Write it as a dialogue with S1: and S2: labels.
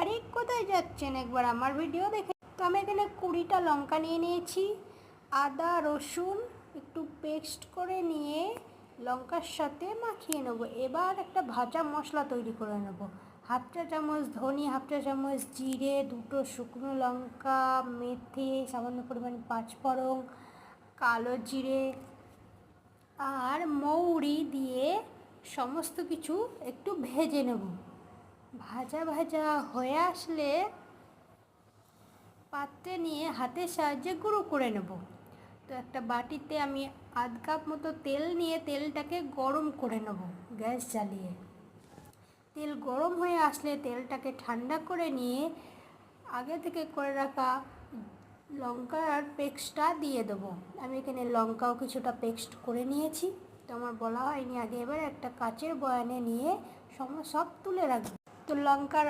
S1: আরে কোথায় যাচ্ছেন, একবার আমার ভিডিও দেখে। তো আমি এখানে 20টা লঙ্কা নিয়ে নিয়েছি, আদা রসুন একটু পেস্ট করে নিয়ে লঙ্কার সাথে মাখিয়ে নেব। এবার একটা ভাজা মশলা তৈরি করে নেব। 1/2 চামচ ধনে, 1/2 চামচ জিরে, 2টো শুকনো লঙ্কা, মেথি, সামান্য পরিমাণ 5 ফোড়ন, কালো জিরে আর মৌরি দিয়ে সমস্ত কিছু একটু ভেজে নেব। ভাজা ভাজা হয়ে আসলে পাত্রে নিয়ে হাতের সাহায্যে গুঁড়ো করে নেব। তো একটা বাটিতে আমি 1/2 কাপ মতো তেল নিয়ে তেলটাকে গরম করে নেব গ্যাস জ্বালিয়ে। তেল গরম হয়ে আসলে তেলটাকে ঠান্ডা করে নিয়ে আগে থেকে করে রাখা লঙ্কার পেস্টটা দিয়ে দেবো। আমি এখানে লঙ্কাও কিছুটা পেস্ট করে নিয়েছি, তো আমার বলা হয়নি আগে। এবার একটা কাচের বয়ামে নিয়ে সব তুলে রাখবো। তো লঙ্কার